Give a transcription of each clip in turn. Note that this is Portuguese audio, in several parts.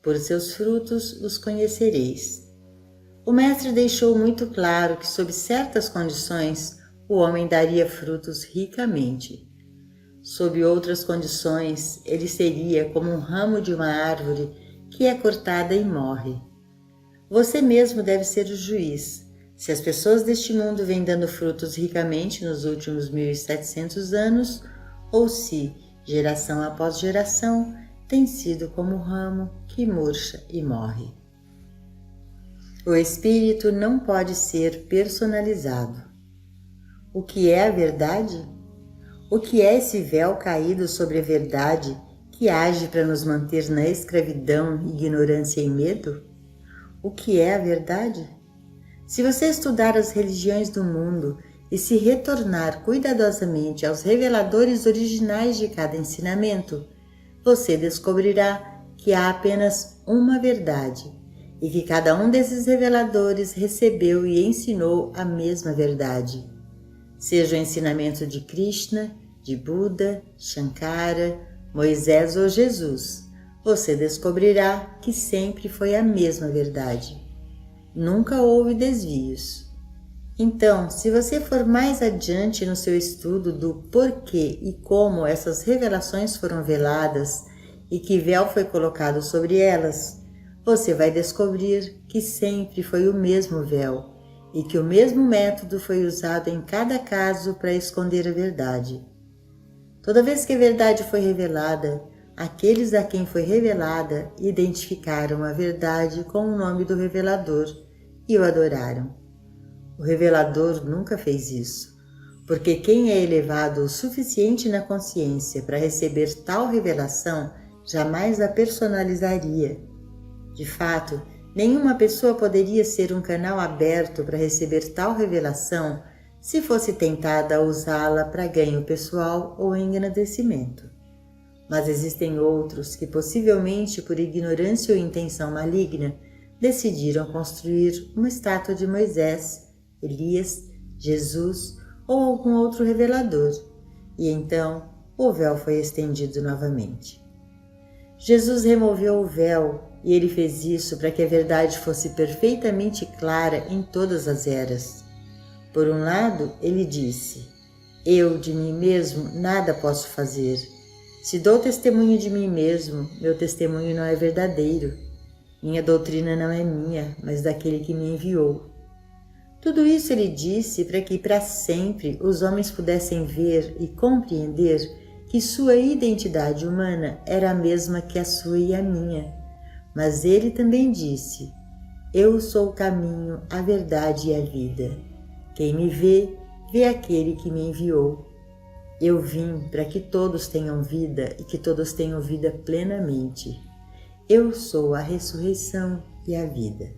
Por seus frutos os conhecereis. O Mestre deixou muito claro que, sob certas condições, o homem daria frutos ricamente. Sob outras condições, ele seria como um ramo de uma árvore que é cortada e morre. Você mesmo deve ser o juiz. Se as pessoas deste mundo vêm dando frutos ricamente nos últimos 1700 anos, ou se, geração após geração, tem sido como o ramo que murcha e morre. O espírito não pode ser personalizado. O que é a verdade? O que é esse véu caído sobre a verdade que age para nos manter na escravidão, ignorância e medo? O que é a verdade? Se você estudar as religiões do mundo e se retornar cuidadosamente aos reveladores originais de cada ensinamento, você descobrirá que há apenas uma verdade e que cada um desses reveladores recebeu e ensinou a mesma verdade. Seja o ensinamento de Krishna, de Buda, Shankara, Moisés ou Jesus, você descobrirá que sempre foi a mesma verdade. Nunca houve desvios. Então, se você for mais adiante no seu estudo do porquê e como essas revelações foram veladas e que véu foi colocado sobre elas, você vai descobrir que sempre foi o mesmo véu e que o mesmo método foi usado em cada caso para esconder a verdade. Toda vez que a verdade foi revelada, aqueles a quem foi revelada identificaram a verdade com o nome do revelador e o adoraram. O revelador nunca fez isso, porque quem é elevado o suficiente na consciência para receber tal revelação jamais a personalizaria. De fato, nenhuma pessoa poderia ser um canal aberto para receber tal revelação se fosse tentada a usá-la para ganho pessoal ou engrandecimento. Mas existem outros que, possivelmente por ignorância ou intenção maligna, decidiram construir uma estátua de Moisés, Elias, Jesus ou algum outro revelador, e então o véu foi estendido novamente. Jesus removeu o véu e ele fez isso para que a verdade fosse perfeitamente clara em todas as eras. Por um lado, ele disse: eu de mim mesmo nada posso fazer. Se dou testemunho de mim mesmo, meu testemunho não é verdadeiro. Minha doutrina não é minha, mas daquele que me enviou. Tudo isso ele disse para que para sempre os homens pudessem ver e compreender que sua identidade humana era a mesma que a sua e a minha. Mas ele também disse: eu sou o caminho, a verdade e a vida. Quem me vê, vê aquele que me enviou. Eu vim para que todos tenham vida e que todos tenham vida plenamente. Eu sou a ressurreição e a vida.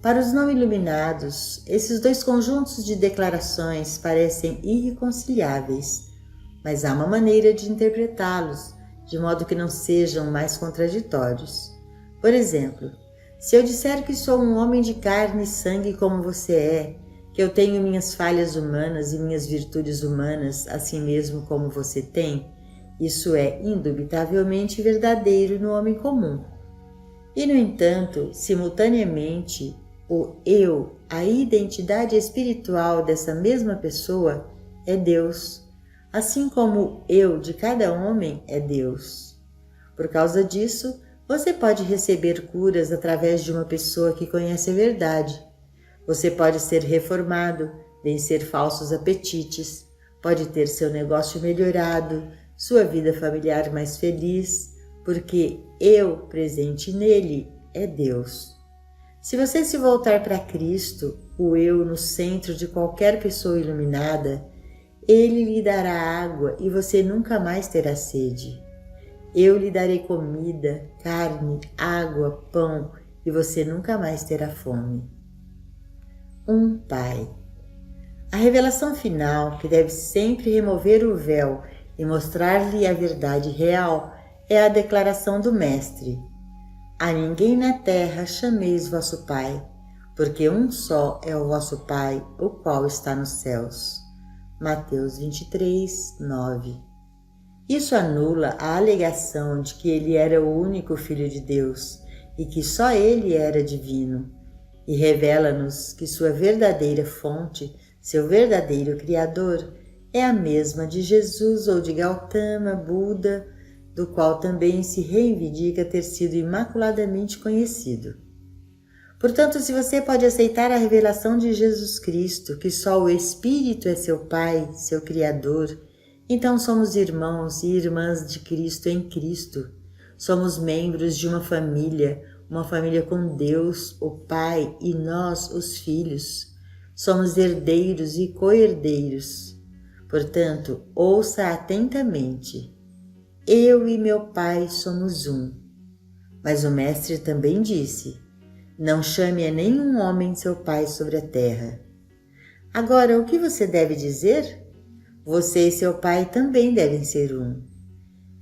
Para os não iluminados, esses dois conjuntos de declarações parecem irreconciliáveis, mas há uma maneira de interpretá-los, de modo que não sejam mais contraditórios. Por exemplo, se eu disser que sou um homem de carne e sangue como você é, que eu tenho minhas falhas humanas e minhas virtudes humanas, assim mesmo como você tem, isso é indubitavelmente verdadeiro no homem comum. E, no entanto, simultaneamente, o eu, a identidade espiritual dessa mesma pessoa, é Deus, assim como o eu de cada homem é Deus. Por causa disso, você pode receber curas através de uma pessoa que conhece a verdade. Você pode ser reformado, vencer falsos apetites, pode ter seu negócio melhorado, sua vida familiar mais feliz, porque eu presente nele é Deus. Se você se voltar para Cristo, o eu no centro de qualquer pessoa iluminada, ele lhe dará água e você nunca mais terá sede. Eu lhe darei comida, carne, água, pão e você nunca mais terá fome. Um Pai. A revelação final, que deve sempre remover o véu e mostrar-lhe a verdade real, é a declaração do Mestre: a ninguém na terra chameis vosso Pai, porque um só é o vosso Pai, o qual está nos céus. Mateus 23, 9. Isso anula a alegação de que ele era o único Filho de Deus e que só ele era divino, e revela-nos que sua verdadeira fonte, seu verdadeiro Criador, é a mesma de Jesus ou de Gautama, Buda, do qual também se reivindica ter sido imaculadamente conhecido. Portanto, se você pode aceitar a revelação de Jesus Cristo, que só o Espírito é seu Pai, seu Criador, então somos irmãos e irmãs de Cristo em Cristo. Somos membros de uma família com Deus, o Pai, e nós, os filhos. Somos herdeiros e co-herdeiros. Portanto, ouça atentamente. Eu e meu Pai somos um. Mas o Mestre também disse: não chame a nenhum homem seu pai sobre a terra. Agora, o que você deve dizer? Você e seu pai também devem ser um.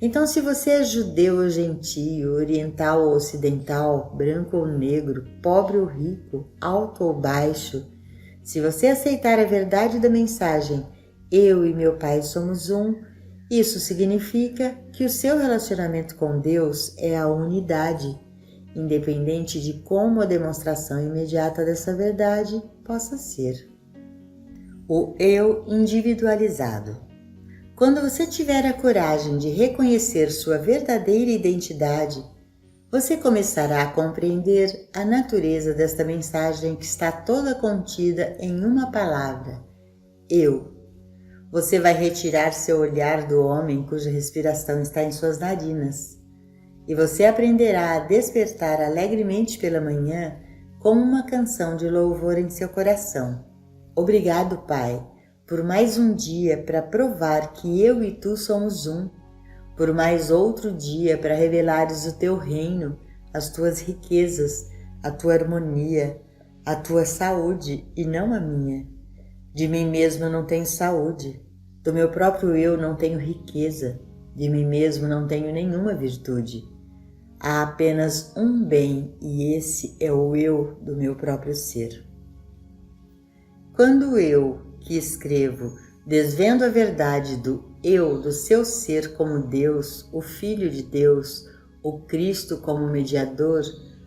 Então, se você é judeu ou gentio, oriental ou ocidental, branco ou negro, pobre ou rico, alto ou baixo, se você aceitar a verdade da mensagem, eu e meu pai somos um, isso significa que o seu relacionamento com Deus é a unidade, independente de como a demonstração imediata dessa verdade possa ser. O eu individualizado. Quando você tiver a coragem de reconhecer sua verdadeira identidade, você começará a compreender a natureza desta mensagem que está toda contida em uma palavra: eu. Você vai retirar seu olhar do homem cuja respiração está em suas narinas, e você aprenderá a despertar alegremente pela manhã com uma canção de louvor em seu coração. Obrigado, Pai, por mais um dia para provar que eu e tu somos um, por mais outro dia para revelares o teu reino, as tuas riquezas, a tua harmonia, a tua saúde e não a minha. De mim mesmo não tenho saúde, do meu próprio eu não tenho riqueza, de mim mesmo não tenho nenhuma virtude. Há apenas um bem e esse é o eu do meu próprio ser. Quando eu, que escrevo, desvendo a verdade do eu do seu ser como Deus, o Filho de Deus, o Cristo como mediador,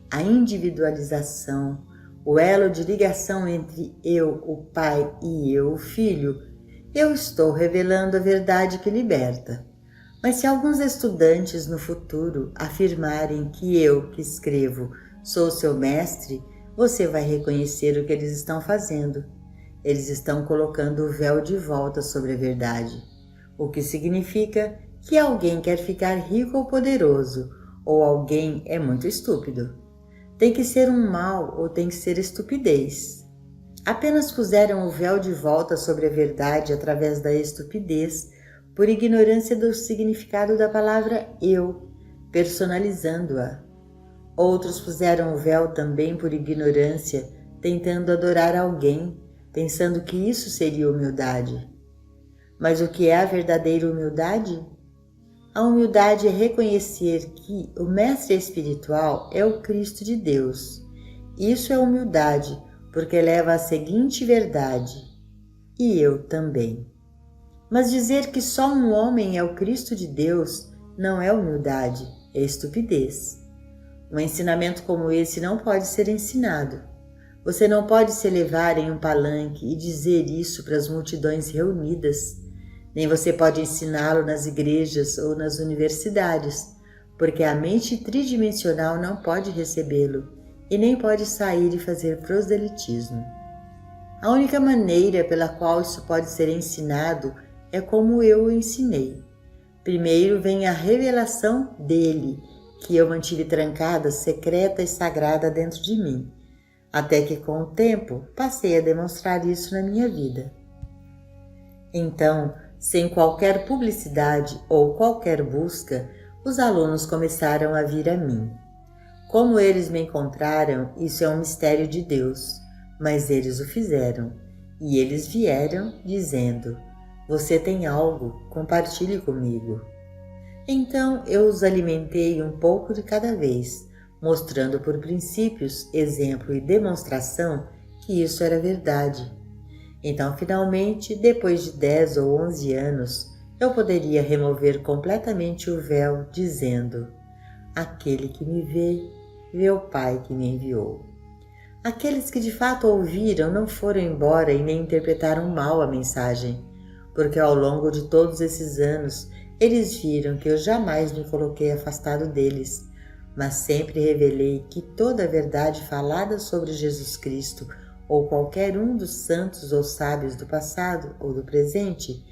a individualização, o elo de ligação entre eu, o Pai, e eu, o Filho, eu estou revelando a verdade que liberta. Mas se alguns estudantes no futuro afirmarem que eu, que escrevo, sou seu mestre, você vai reconhecer o que eles estão fazendo. Eles estão colocando o véu de volta sobre a verdade, o que significa que alguém quer ficar rico ou poderoso, ou alguém é muito estúpido. Tem que ser um mal ou tem que ser estupidez. Apenas puseram o véu de volta sobre a verdade através da estupidez, por ignorância do significado da palavra eu, personalizando-a. Outros puseram o véu também por ignorância, tentando adorar alguém, pensando que isso seria humildade. Mas o que é a verdadeira humildade? A humildade é reconhecer que o mestre espiritual é o Cristo de Deus. Isso é humildade, porque leva à seguinte verdade: e eu também. Mas dizer que só um homem é o Cristo de Deus não é humildade, é estupidez. Um ensinamento como esse não pode ser ensinado. Você não pode se elevar em um palanque e dizer isso para as multidões reunidas, nem você pode ensiná-lo nas igrejas ou nas universidades, porque a mente tridimensional não pode recebê-lo e nem pode sair e fazer proselitismo. A única maneira pela qual isso pode ser ensinado é como eu o ensinei. Primeiro vem a revelação dele, que eu mantive trancada, secreta e sagrada dentro de mim, até que com o tempo passei a demonstrar isso na minha vida. Então, sem qualquer publicidade ou qualquer busca, os alunos começaram a vir a mim. Como eles me encontraram, isso é um mistério de Deus, mas eles o fizeram, e eles vieram dizendo: você tem algo, compartilhe comigo. Então eu os alimentei um pouco de cada vez, mostrando por princípios, exemplo e demonstração que isso era verdade. Então, finalmente, depois de 10 ou 11 anos, eu poderia remover completamente o véu, dizendo: aquele que me vê, vê o Pai que me enviou. Aqueles que de fato ouviram não foram embora e nem interpretaram mal a mensagem, porque ao longo de todos esses anos eles viram que eu jamais me coloquei afastado deles, mas sempre revelei que toda a verdade falada sobre Jesus Cristo ou qualquer um dos santos ou sábios do passado ou do presente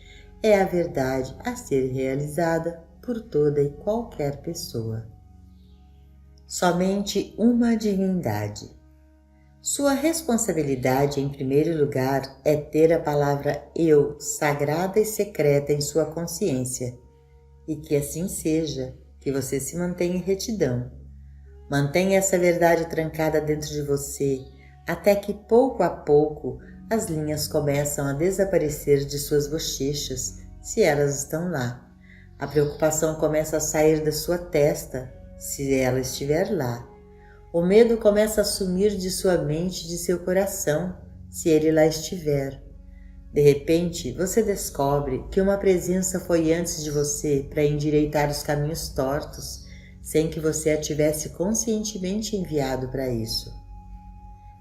é a verdade a ser realizada por toda e qualquer pessoa. Somente uma divindade. Sua responsabilidade, em primeiro lugar, é ter a palavra Eu sagrada e secreta em sua consciência, e que assim seja, que você se mantenha em retidão. Mantenha essa verdade trancada dentro de você, até que pouco a pouco as linhas começam a desaparecer de suas bochechas, se elas estão lá. A preocupação começa a sair da sua testa, se ela estiver lá. O medo começa a sumir de sua mente e de seu coração, se ele lá estiver. De repente, você descobre que uma presença foi antes de você para endireitar os caminhos tortos, sem que você a tivesse conscientemente enviado para isso.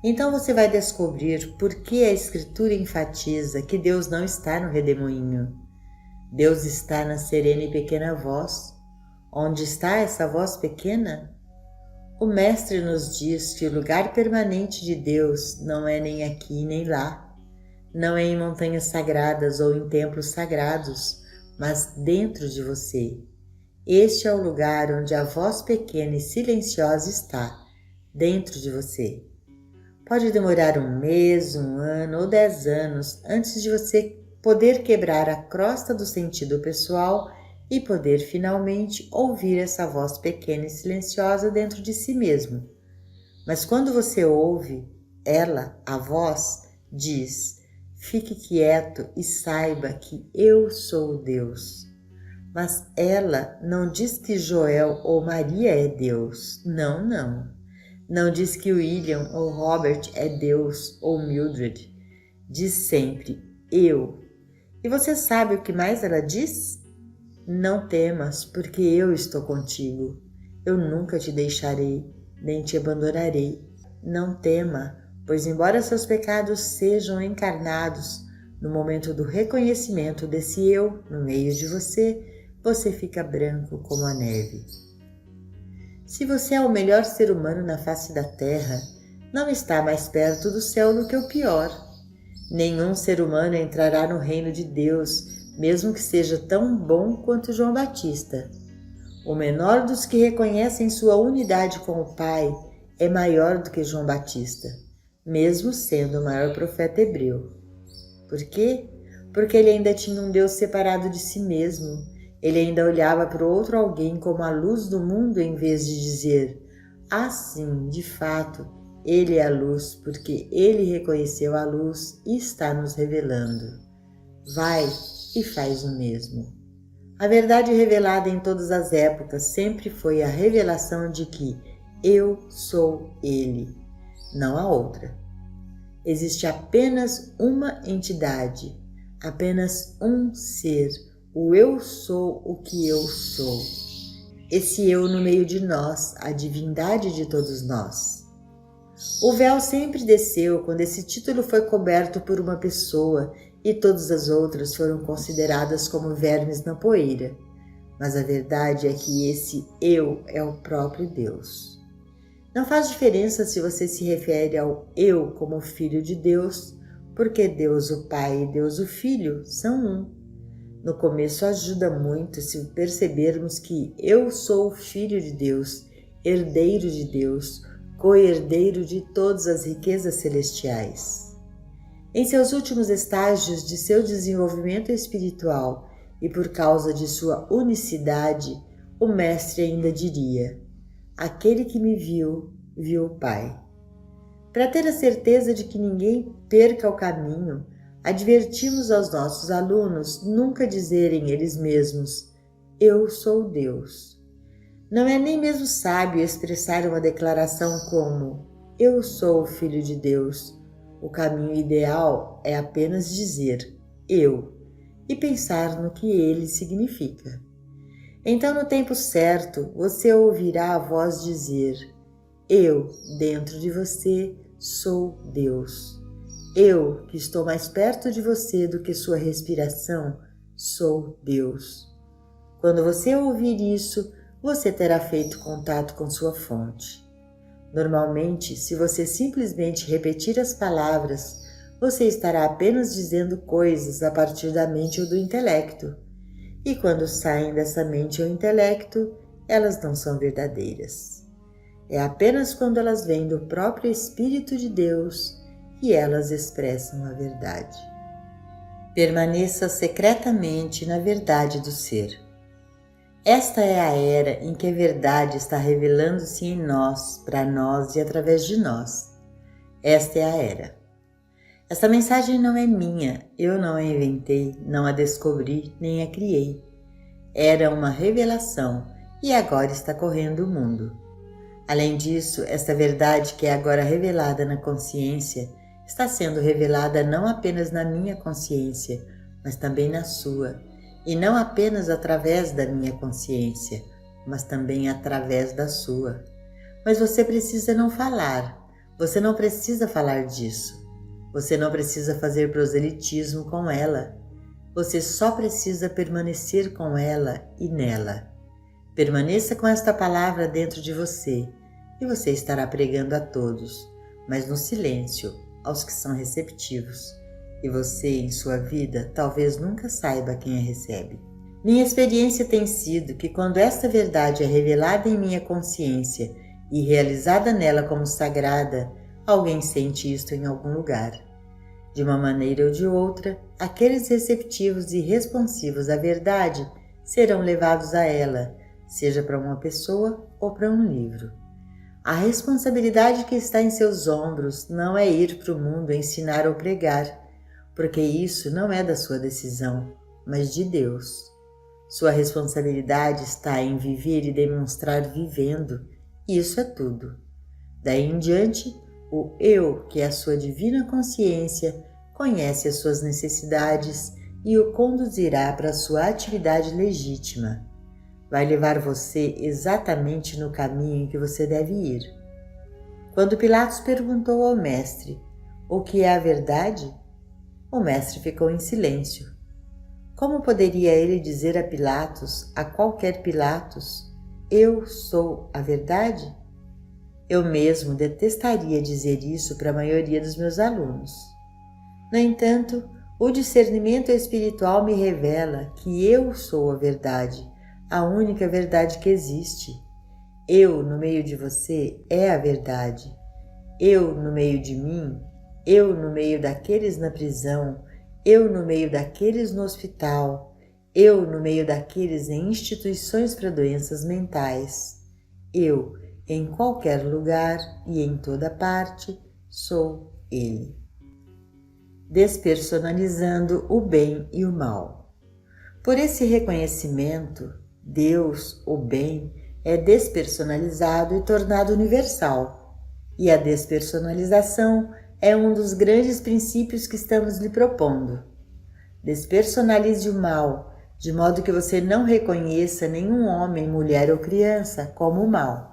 Então você vai descobrir por que a Escritura enfatiza que Deus não está no redemoinho. Deus está na serena e pequena voz. Onde está essa voz pequena? O Mestre nos diz que o lugar permanente de Deus não é nem aqui nem lá, não é em montanhas sagradas ou em templos sagrados, mas dentro de você. Este é o lugar onde a voz pequena e silenciosa está, dentro de você. Pode demorar 1 mês, 1 ano ou 10 anos antes de você poder quebrar a crosta do sentido pessoal e poder finalmente ouvir essa voz pequena e silenciosa dentro de si mesmo. Mas quando você ouve, ela, a voz, diz: fique quieto e saiba que eu sou Deus. Mas ela não diz que Joel ou Maria é Deus. Não, não. Não diz que William ou Robert é Deus ou Mildred. Diz sempre eu. E você sabe o que mais ela diz? Não temas, porque eu estou contigo. Eu nunca te deixarei, nem te abandonarei. Não tema, pois embora seus pecados sejam encarnados, no momento do reconhecimento desse eu no meio de você, você fica branco como a neve. Se você é o melhor ser humano na face da terra, não está mais perto do céu do que o pior. Nenhum ser humano entrará no reino de Deus, mesmo que seja tão bom quanto João Batista. O menor dos que reconhecem sua unidade com o Pai é maior do que João Batista, mesmo sendo o maior profeta hebreu. Por quê? Porque ele ainda tinha um Deus separado de si mesmo. Ele ainda olhava para o outro alguém como a luz do mundo em vez de dizer: sim, de fato, ele é a luz, porque ele reconheceu a luz e está nos revelando. Vai e faz o mesmo. A verdade revelada em todas as épocas sempre foi a revelação de que eu sou ele, não a outra. Existe apenas uma entidade, apenas um ser, o eu sou o que eu sou. Esse eu no meio de nós, a divindade de todos nós. O véu sempre desceu quando esse título foi coberto por uma pessoa e todas as outras foram consideradas como vermes na poeira. Mas a verdade é que esse eu é o próprio Deus. Não faz diferença se você se refere ao eu como filho de Deus, porque Deus o Pai e Deus o Filho são um. No começo ajuda muito se percebermos que eu sou o Filho de Deus, herdeiro de Deus, co-herdeiro de todas as riquezas celestiais. Em seus últimos estágios de seu desenvolvimento espiritual e por causa de sua unicidade, o Mestre ainda diria: aquele que me viu, viu o Pai. Para ter a certeza de que ninguém perca o caminho, advertimos aos nossos alunos nunca dizerem eles mesmos: eu sou Deus. Não é nem mesmo sábio expressar uma declaração como: eu sou o Filho de Deus. O caminho ideal é apenas dizer: eu. e pensar no que ele significa. Então, no tempo certo, você ouvirá a voz dizer: eu, dentro de você, sou Deus. Eu, que estou mais perto de você do que sua respiração, sou Deus. Quando você ouvir isso, você terá feito contato com sua fonte. Normalmente, se você simplesmente repetir as palavras, você estará apenas dizendo coisas a partir da mente ou do intelecto. E quando saem dessa mente ou intelecto, elas não são verdadeiras. É apenas quando elas vêm do próprio Espírito de Deus que elas expressam a verdade. Permaneça secretamente na verdade do ser. Esta é a era em que a verdade está revelando-se em nós, para nós e através de nós. Esta é a era. Esta mensagem não é minha, eu não a inventei, não a descobri, nem a criei. Era uma revelação e agora está correndo o mundo. Além disso, esta verdade que é agora revelada na consciência está sendo revelada não apenas na minha consciência, mas também na sua. E não apenas através da minha consciência, mas também através da sua. Mas você precisa não falar, você não precisa falar disso. Você não precisa fazer proselitismo com ela. Você só precisa permanecer com ela e nela. Permaneça com esta palavra dentro de você e você estará pregando a todos, mas no silêncio, aos que são receptivos. E você, em sua vida, talvez nunca saiba quem a recebe. Minha experiência tem sido que quando esta verdade é revelada em minha consciência e realizada nela como sagrada, alguém sente isto em algum lugar. De uma maneira ou de outra, aqueles receptivos e responsivos à verdade serão levados a ela, seja para uma pessoa ou para um livro. A responsabilidade que está em seus ombros não é ir para o mundo ensinar ou pregar, porque isso não é da sua decisão, mas de Deus. Sua responsabilidade está em viver e demonstrar vivendo, e isso é tudo. Daí em diante, o Eu, que é a sua divina consciência, conhece as suas necessidades e o conduzirá para a sua atividade legítima. Vai levar você exatamente no caminho em que você deve ir. Quando Pilatos perguntou ao mestre: o que é a verdade? O mestre ficou em silêncio. Como poderia ele dizer a Pilatos, a qualquer Pilatos: eu sou a verdade? Eu mesmo detestaria dizer isso para a maioria dos meus alunos. No entanto, o discernimento espiritual me revela que eu sou a verdade, a única verdade que existe. Eu, no meio de você, é a verdade. Eu, no meio de mim, eu no meio daqueles na prisão, eu no meio daqueles no hospital, eu no meio daqueles em instituições para doenças mentais. Eu, em qualquer lugar e em toda parte, sou Ele. Despersonalizando o bem e o mal. Por esse reconhecimento, Deus, o bem, é despersonalizado e tornado universal. E a despersonalização é um dos grandes princípios que estamos lhe propondo. Despersonalize o mal, de modo que você não reconheça nenhum homem, mulher ou criança como o mal.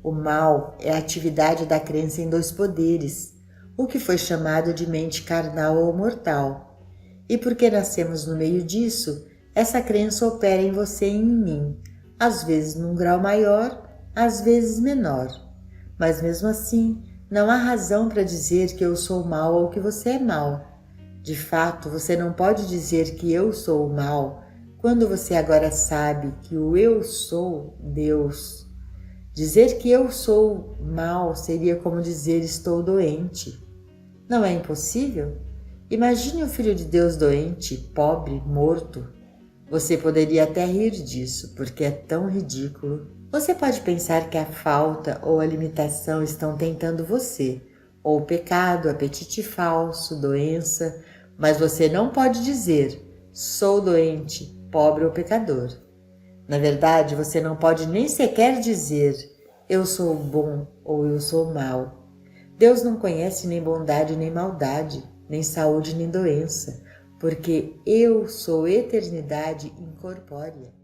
O mal é a atividade da crença em dois poderes, o que foi chamado de mente carnal ou mortal. E porque nascemos no meio disso, essa crença opera em você e em mim, às vezes num grau maior, às vezes menor. Mas mesmo assim, não há razão para dizer que eu sou mal ou que você é mal. De fato, você não pode dizer que eu sou o mal quando você agora sabe que o eu sou Deus. Dizer que eu sou mal seria como dizer estou doente. Não é impossível? Imagine o Filho de Deus doente, pobre, morto. Você poderia até rir disso, porque é tão ridículo. Você pode pensar que a falta ou a limitação estão tentando você, ou o pecado, apetite falso, doença, mas você não pode dizer, sou doente, pobre ou pecador. Na verdade, você não pode nem sequer dizer, eu sou bom ou eu sou mau. Deus não conhece nem bondade nem maldade, nem saúde nem doença, porque eu sou eternidade incorpórea.